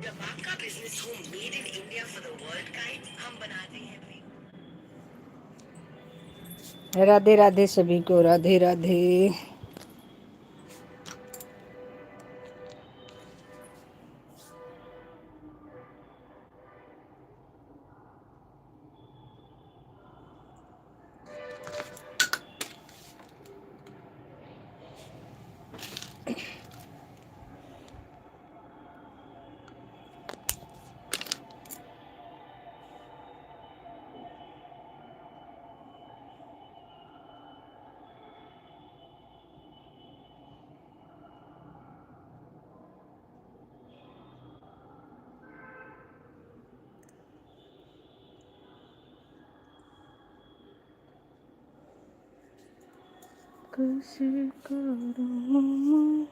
तंबाकू का बिजनेस हो made in India for the world kind हम बनाते हैं राधे राधे सभी को, राधे राधे। कैसे करूं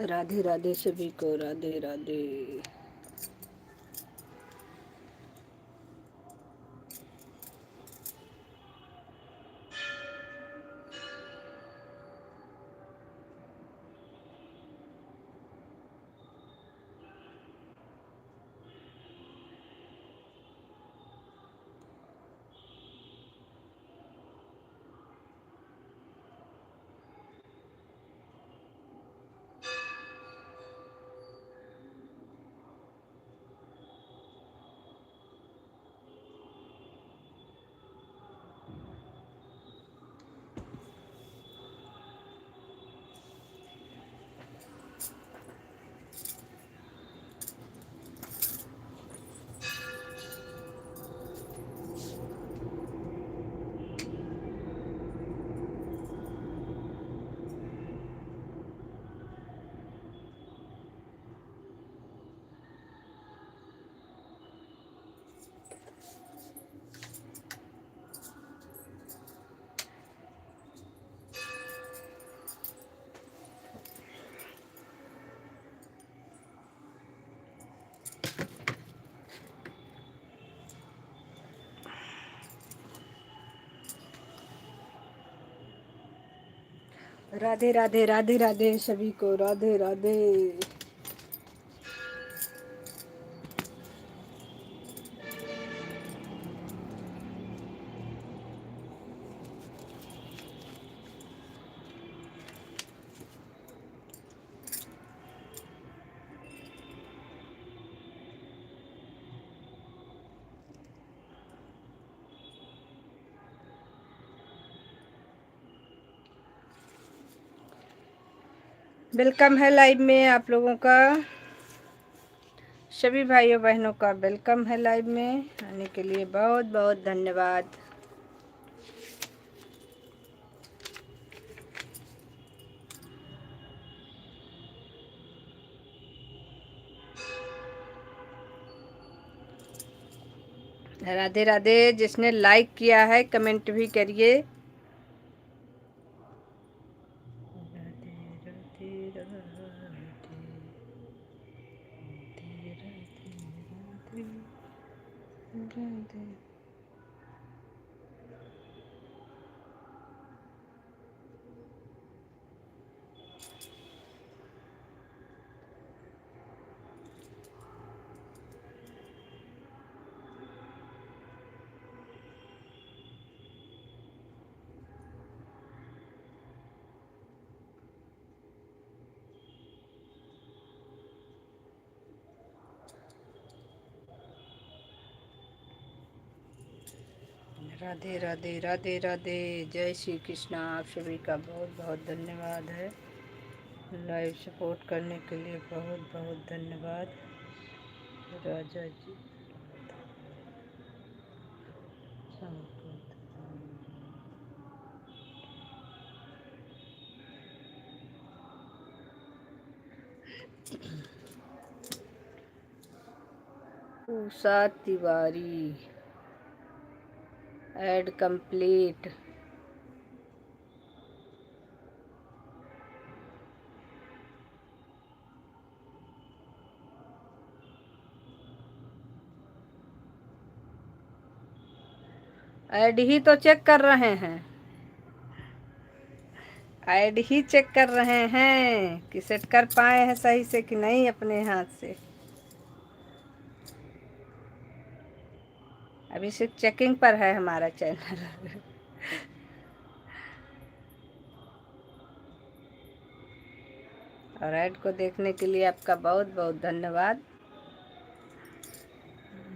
राधे राधे सभी को, राधे राधे। राधे राधे, राधे राधे सभी को, राधे राधे। वेलकम है लाइव में आप लोगों का, सभी भाइयों बहनों का वेलकम है लाइव में आने के लिए, बहुत बहुत धन्यवाद। राधे राधे। जिसने लाइक किया है कमेंट भी करिए। राधे राधे। राधे। राधे राधे राधे राधे। जय श्री कृष्णा। आप सभी का बहुत बहुत धन्यवाद है। लाइव सपोर्ट करने के लिए बहुत बहुत धन्यवाद। राजा जी Usha Tiwari add complete. Add ही तो चेक कर रहे हैं, ऐड ही चेक कर रहे हैं कि सेट कर पाए हैं सही से कि नहीं अपने हाथ से। अभी सिर्फ चेकिंग पर है हमारा चैनल। और ऐड को देखने के लिए आपका बहुत बहुत धन्यवाद।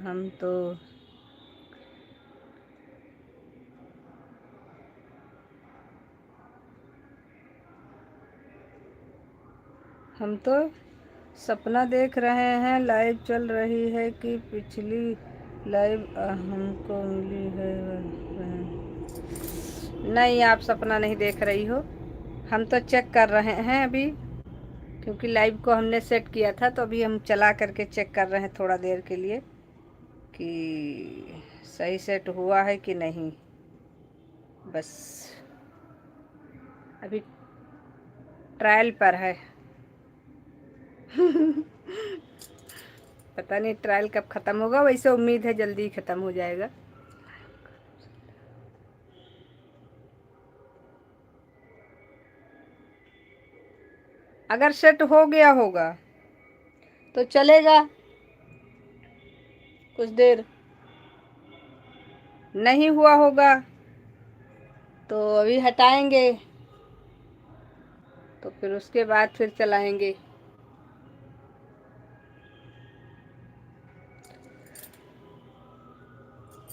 हम तो सपना देख रहे हैं। लाइव चल रही है कि पिछली लाइव हमको मिली है? नहीं, आप सपना नहीं देख रही हो। हम तो चेक कर रहे हैं अभी, क्योंकि लाइव को हमने सेट किया था, तो अभी हम चला करके चेक कर रहे हैं थोड़ा देर के लिए कि सही सेट हुआ है कि नहीं। बस अभी ट्रायल पर है। पता नहीं ट्रायल कब ख़त्म होगा। वैसे उम्मीद है जल्दी ही ख़त्म हो जाएगा। अगर सेट हो गया होगा तो चलेगा कुछ देर। नहीं हुआ होगा तो अभी हटाएंगे, तो फिर उसके बाद फिर चलाएंगे।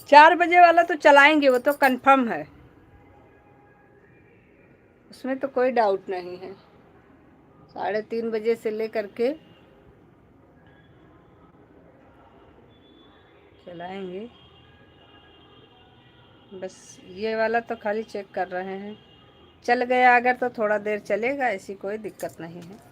चार बजे वाला तो चलाएंगे, वो तो कंफर्म है, उसमें तो कोई डाउट नहीं है। 3:30 बजे से लेकर के चलाएंगे। बस ये वाला तो खाली चेक कर रहे हैं। चल गया अगर तो थोड़ा देर चलेगा, ऐसी कोई दिक्कत नहीं है।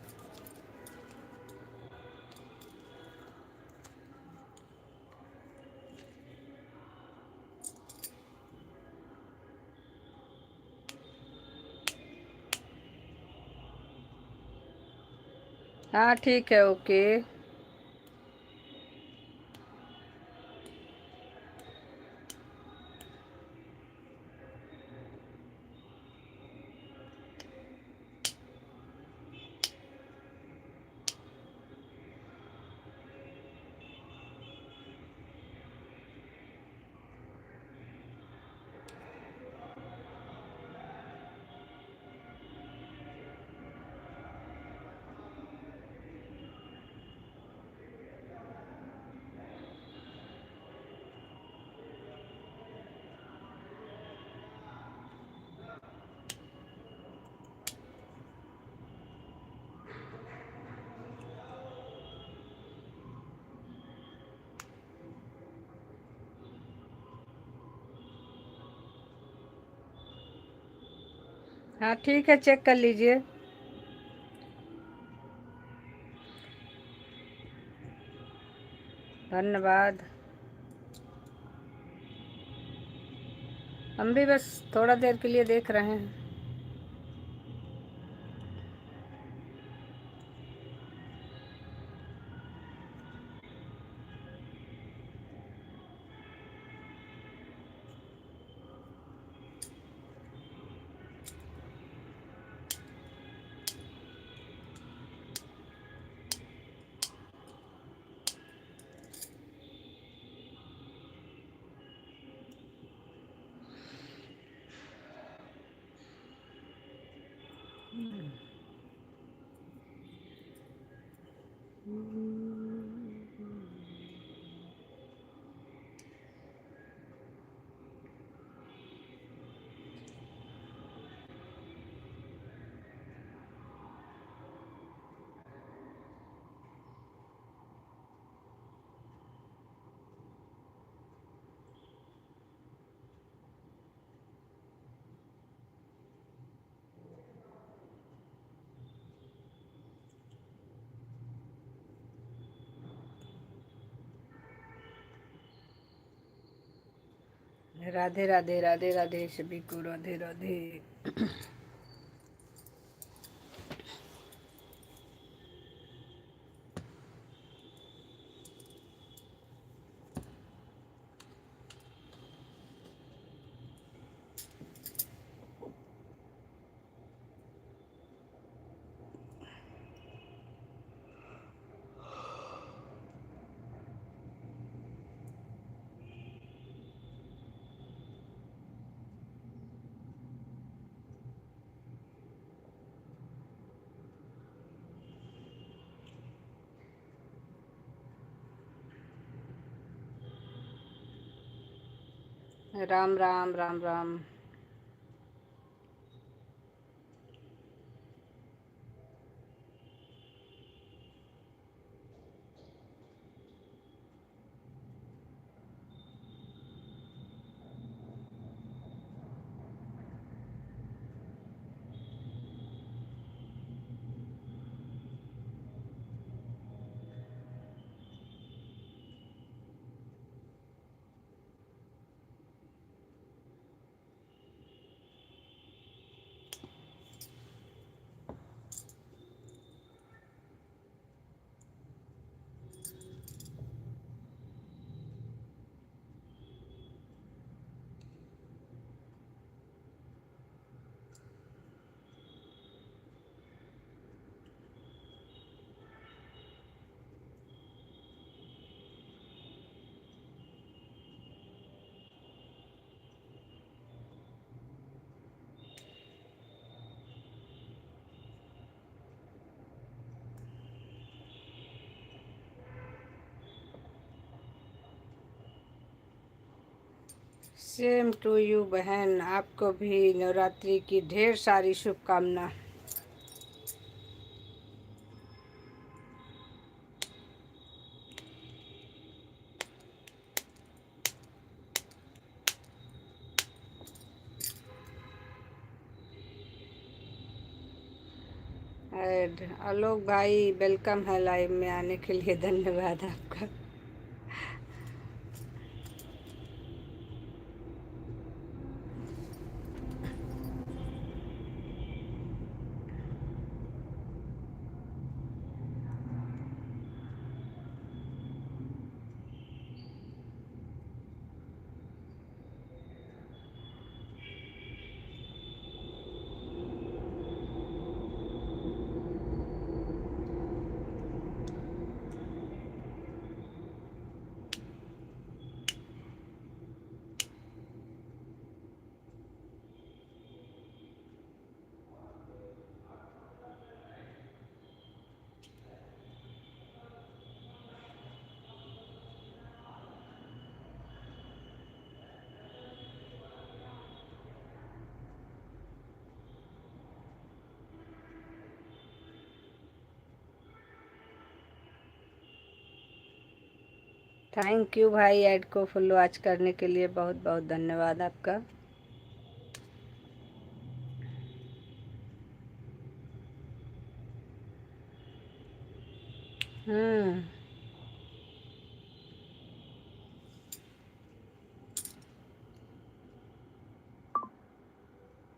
हाँ ठीक है, ओके। हाँ ठीक है, चेक कर लीजिए। धन्यवाद। हम भी बस थोड़ा देर के लिए देख रहे हैं। राधे राधे राधे राधे सभी को Radhe Radhe. Ram Ram Ram Ram. Same to you बहन, आपको भी नवरात्रि की ढेर सारी शुभकामना। और आलोक भाई वेलकम है लाइव में आने के लिए, धन्यवाद आपका। थैंक यू भाई, ऐड को फुल वॉच करने के लिए बहुत बहुत धन्यवाद आपका।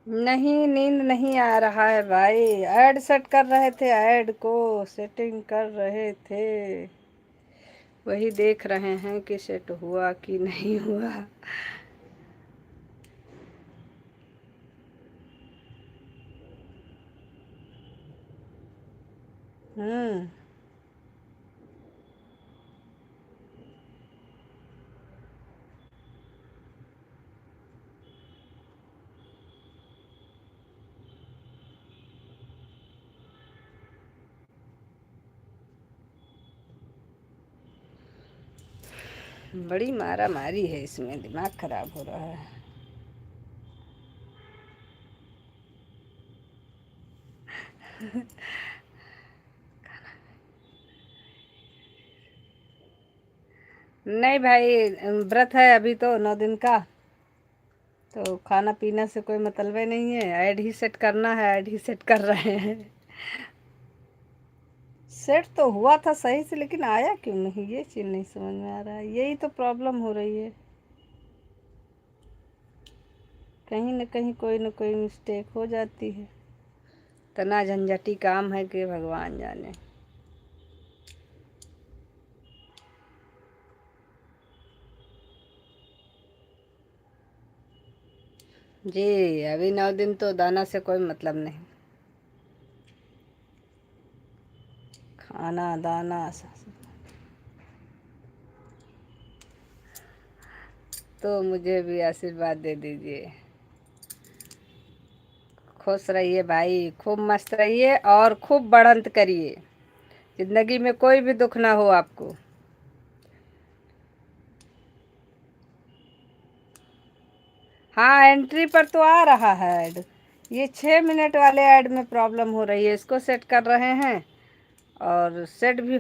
नहीं, नींद नहीं आ रहा है भाई, ऐड सेट कर रहे थे, ऐड को सेटिंग कर रहे थे, वही देख रहे हैं कि सेट हुआ कि नहीं हुआ। हम्म। बड़ी मारा मारी है इसमें, दिमाग खराब हो रहा है। नहीं भाई, व्रत है अभी तो 9 दिन का, तो खाना पीना से कोई मतलब ही नहीं है। ऐड ही सेट करना है, ऐड ही सेट कर रहे हैं। सेट तो हुआ था सही से, लेकिन आया क्यों नहीं, ये चीज़ नहीं समझ में आ रहा है। यही तो प्रॉब्लम हो रही है, कहीं न कहीं कोई न कोई मिस्टेक हो जाती है। इतना झंझटी काम है कि भगवान जाने। जी, अभी 9 दिन तो दाना से कोई मतलब नहीं। खाना दाना तो मुझे भी आशीर्वाद दे दीजिए। खुश रहिए भाई, खूब मस्त रहिए और खूब बढ़ंत करिए। जिंदगी में कोई भी दुख ना हो आपको। हाँ, एंट्री पर तो आ रहा है ऐड। ये 6 मिनट वाले ऐड में प्रॉब्लम हो रही है, इसको सेट कर रहे हैं और सेट भी।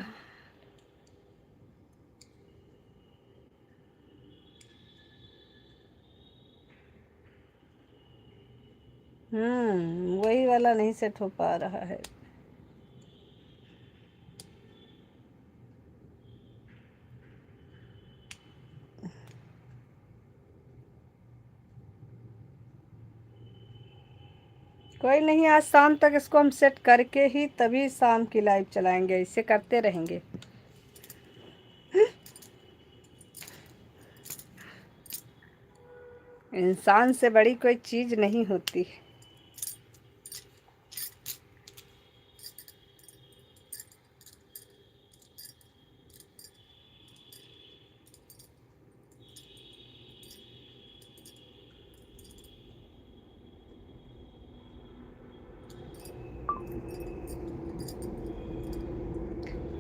वही वाला नहीं सेट हो पा रहा है। कोई नहीं, आज शाम तक इसको हम सेट करके ही तभी शाम की लाइव चलाएंगे, इसे करते रहेंगे। इंसान से बड़ी कोई चीज़ नहीं होती।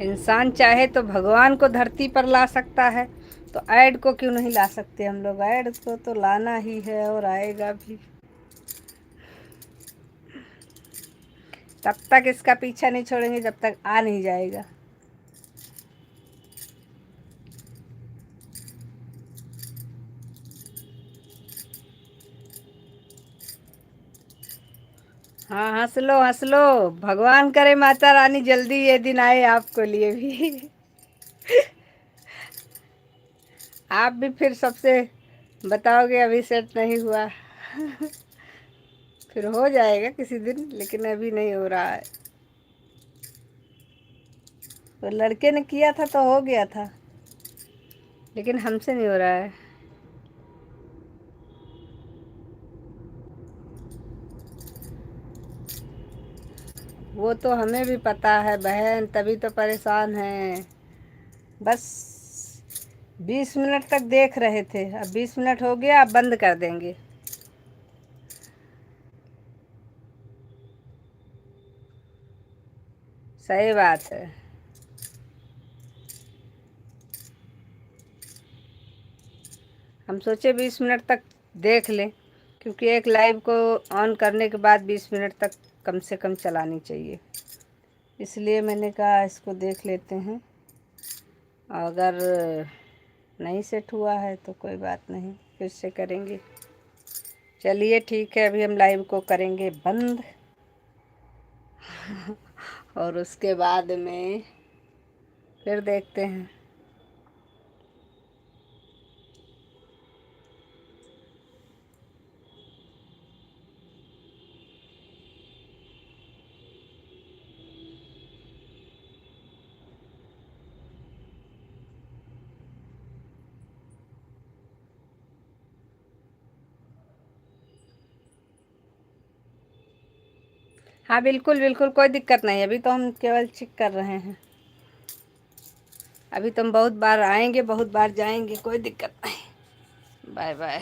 इंसान चाहे तो भगवान को धरती पर ला सकता है, तो ऐड को क्यों नहीं ला सकते हम लोग। ऐड को तो लाना ही है और आएगा भी। तब तक इसका पीछा नहीं छोड़ेंगे जब तक आ नहीं जाएगा। हाँ, हंस लो हंस लो। भगवान करे माता रानी जल्दी ये दिन आए आपको लिए भी। आप भी फिर सबसे बताओगे अभी सेट नहीं हुआ। फिर हो जाएगा किसी दिन, लेकिन अभी नहीं हो रहा है। तो लड़के ने किया था तो हो गया था, लेकिन हमसे नहीं हो रहा है। वो तो हमें भी पता है बहन, तभी तो परेशान हैं। बस 20 मिनट तक देख रहे थे, अब 20 मिनट हो गया, अब बंद कर देंगे। सही बात है। हम सोचे 20 मिनट तक देख लें, क्योंकि एक लाइव को ऑन करने के बाद 20 मिनट तक कम से कम चलानी चाहिए। इसलिए मैंने कहा इसको देख लेते हैं। अगर नहीं सेट हुआ है तो कोई बात नहीं, फिर से करेंगे। चलिए ठीक है, अभी हम लाइव को करेंगे बंद। और उसके बाद में फिर देखते हैं। हाँ बिल्कुल बिल्कुल, कोई दिक्कत नहीं, अभी तो हम केवल चेक कर रहे हैं। अभी तो हम बहुत बार आएंगे, बहुत बार जाएंगे, कोई दिक्कत नहीं। Bye bye.